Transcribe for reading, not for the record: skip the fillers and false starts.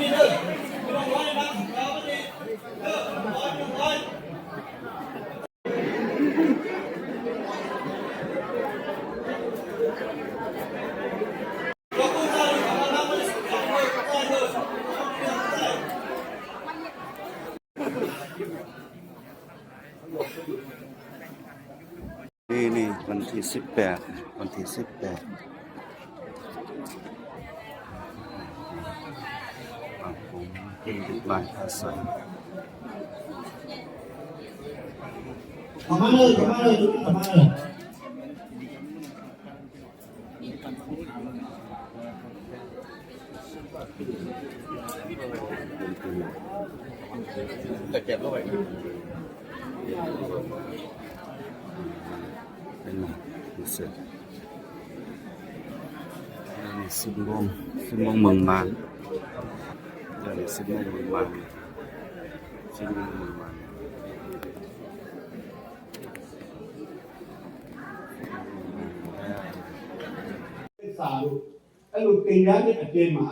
นี่วันที่18วันที่18ผมเป็นเด็กบ้านท่าใสเข้ามาเลยเข้ามาเลยเข้ามาเลยแต่เก็บเข้าไปเป็นมาเสร็จนี่ซิมบงเมืองมานนี่ซิมบงเมืองมานซิมบงเมืองมานสาลูกไอ้ลูกตีนย้ายเป็นอาเจนหมา